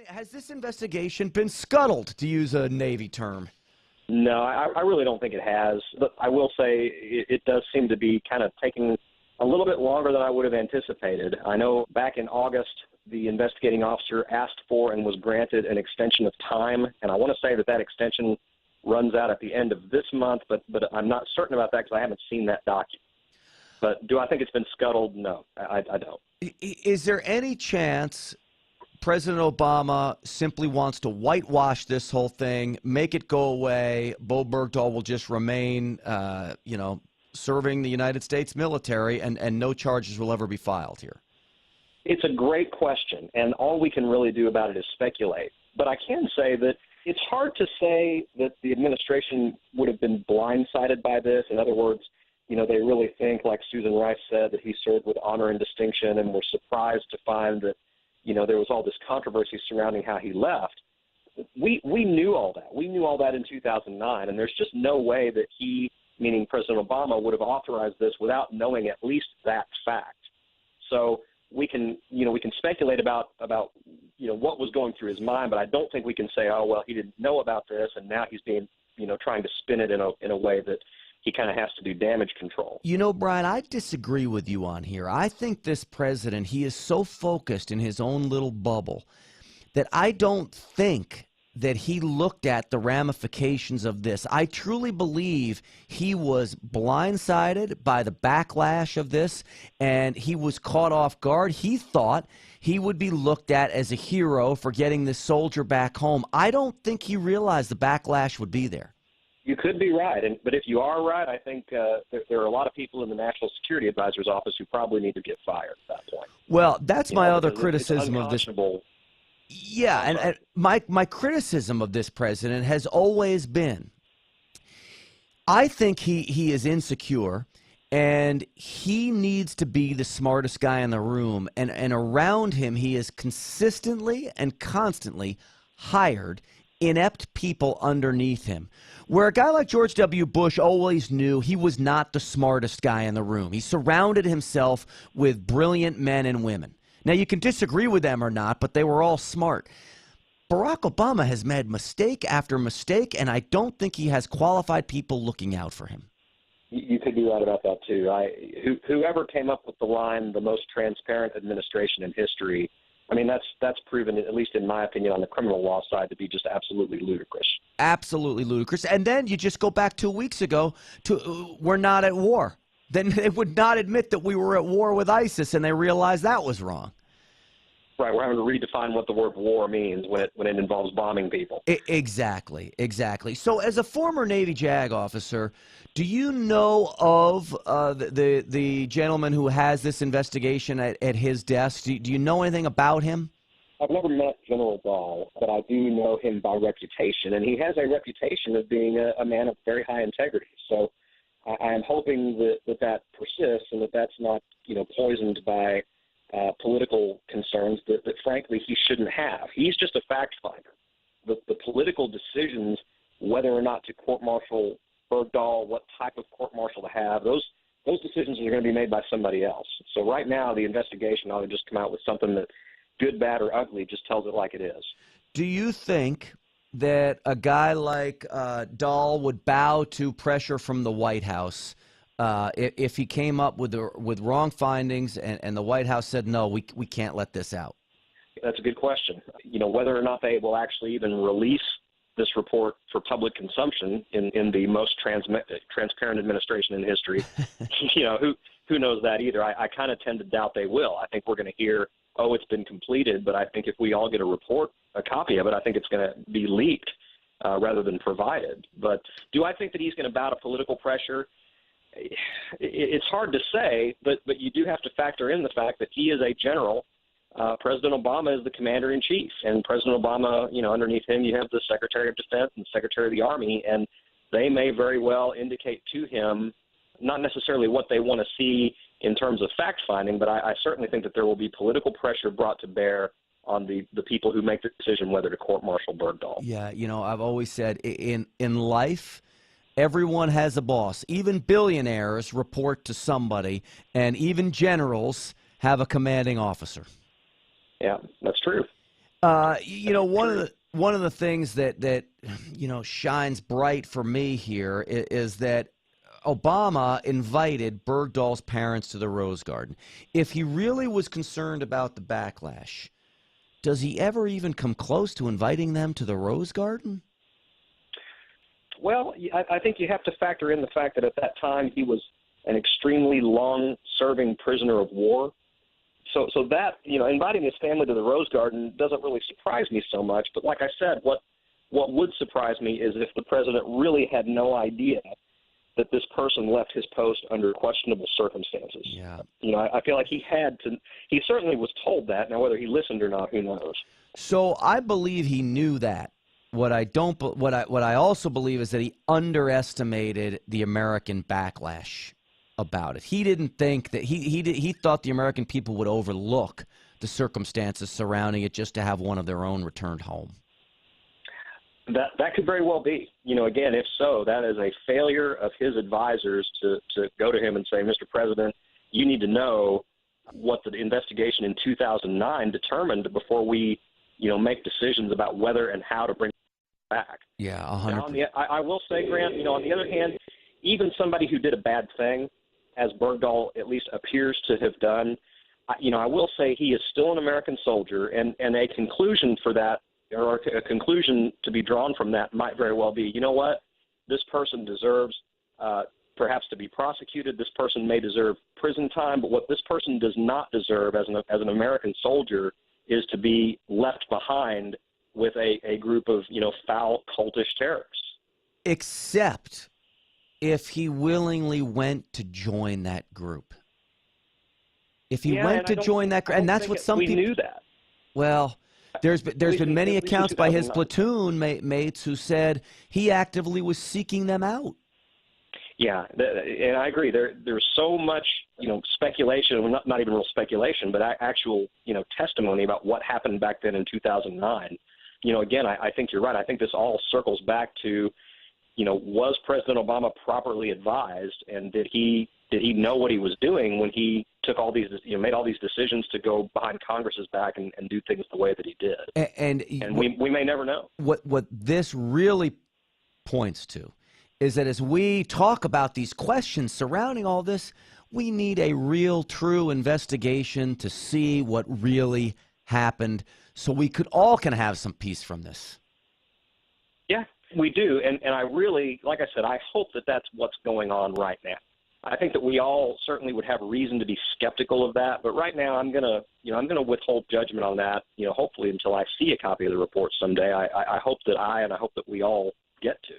has this investigation been scuttled, to use a Navy term? No, I really don't think it has. But I will say it does seem to be kind of taking a little bit longer than I would have anticipated. I know back in August, the investigating officer asked for and was granted an extension of time, and I want to say that extension runs out at the end of this month, but I'm not certain about that because I haven't seen that document. But do I think it's been scuttled? No, I don't. Is there any chance President Obama simply wants to whitewash this whole thing, make it go away? Bo Bergdahl will just remain, serving the United States military, and no charges will ever be filed here? It's a great question, and all we can really do about it is speculate. But I can say that it's hard to say that the administration would have been blindsided by this. In other words, they really think, like Susan Rice said, that he served with honor and distinction, and were surprised to find that, there was all this controversy surrounding how he left. We knew all that. We knew all that in 2009, and there's just no way that he, meaning President Obama, would have authorized this without knowing at least that fact. So we can speculate about what was going through his mind, but I don't think we can say, oh, well, he didn't know about this, and now he's being, trying to spin it in a way that he kind of has to do damage control. Brian, I disagree with you on here. I think this president, he is so focused in his own little bubble that I don't think that he looked at the ramifications of this. I truly believe he was blindsided by the backlash of this, and he was caught off guard. He thought he would be looked at as a hero for getting this soldier back home. I don't think he realized the backlash would be there. You could be right, but if you are right, I think there are a lot of people in the National Security Advisor's office who probably need to get fired at that point. Well, that's my other criticism of this. Yeah, and my criticism of this president has always been, I think he is insecure, and he needs to be the smartest guy in the room, and around him he is consistently and constantly hired inept people underneath him. Where a guy like George W. Bush always knew he was not the smartest guy in the room. He surrounded himself with brilliant men and women. Now, you can disagree with them or not, but they were all smart. Barack Obama has made mistake after mistake, and I don't think he has qualified people looking out for him. You could be right about that, too. Whoever came up with the line, the most transparent administration in history, I mean, that's proven, at least in my opinion, on the criminal law side, to be just absolutely ludicrous. Absolutely ludicrous. And then you just go back 2 weeks ago to we're not at war. Then they would not admit that we were at war with ISIS, and they realized that was wrong. Right, we're having to redefine what the word war means when it involves bombing people. Exactly. So as a former Navy JAG officer, do you know of the gentleman who has this investigation at his desk? Do you know anything about him? I've never met General Dahl, but I do know him by reputation, and he has a reputation of being a man of very high integrity. So I am hoping that persists and that's not poisoned by political concerns that frankly he shouldn't have. He's just a fact finder. The political decisions, whether or not to court-martial Bergdahl, what type of court-martial to have, those decisions are going to be made by somebody else. So right now the investigation ought to just come out with something that, good, bad, or ugly, just tells it like it is. Do you think that a guy like Dahl would bow to pressure from the White House if he came up with wrong findings and the White House said, no, we can't let this out? That's a good question. Whether or not they will actually even release this report for public consumption in the most transparent administration in history, who knows that either. I kind of tend to doubt they will. I think we're going to hear, oh, it's been completed, but I think if we all get a copy of it, I think it's going to be leaked rather than provided. But do I think that he's going to bow to political pressure? It's hard to say, but you do have to factor in the fact that he is a general. President Obama is the commander-in-chief, and President Obama, underneath him you have the Secretary of Defense and Secretary of the Army, and they may very well indicate to him not necessarily what they want to see in terms of fact-finding, but I certainly think that there will be political pressure brought to bear on the people who make the decision whether to court-martial Bergdahl. Yeah, I've always said in life, everyone has a boss. Even billionaires report to somebody, and even generals have a commanding officer. Yeah, that's true. One of the things that shines bright for me here is that Obama invited Bergdahl's parents to the Rose Garden. If he really was concerned about the backlash, does he ever even come close to inviting them to the Rose Garden? Well, I think you have to factor in the fact that at that time he was an extremely long-serving prisoner of war. So that, inviting his family to the Rose Garden doesn't really surprise me so much. But like I said, what would surprise me is if the president really had no idea that this person left his post under questionable circumstances. Yeah. I feel like he certainly was told that. Now, whether he listened or not, who knows? So I believe he knew that. What I also believe is that he underestimated the American backlash about it. He didn't think that he thought the American people would overlook the circumstances surrounding it just to have one of their own returned home. That could very well be. Again, if so, that is a failure of his advisors to go to him and say, Mr. President, you need to know what the investigation in 2009 determined before we, make decisions about whether and how to bring it back. Yeah, 100%. I will say, Grant, on the other hand, even somebody who did a bad thing, as Bergdahl at least appears to have done, I will say he is still an American soldier, and a conclusion for that, or a conclusion to be drawn from that might very well be, this person deserves perhaps to be prosecuted. This person may deserve prison time, but what this person does not deserve as an American soldier is to be left behind with a group of, foul, cultish terrorists. Except if he willingly went to join that group. If he went to join that group, and that's what some people knew that. Well, there's been many accounts by his platoon mates who said he actively was seeking them out. Yeah, and I agree. There's so much, speculation, well, not even real speculation, but actual, testimony about what happened back then in 2009. Again, I think you're right. I think this all circles back to, was President Obama properly advised, and did he know what he was doing when he took all these, made all these decisions to go behind Congress's back and do things the way that he did? And we may never know. What this really points to is that as we talk about these questions surrounding all this, we need a real, true investigation to see what really happened so we can have some peace from this. Yeah, we do. And I really, like I said, I hope that that's what's going on right now. I think that we all certainly would have reason to be skeptical of that. But right now I'm going to withhold judgment on that, hopefully until I see a copy of the report someday. I hope that I hope that we all get to.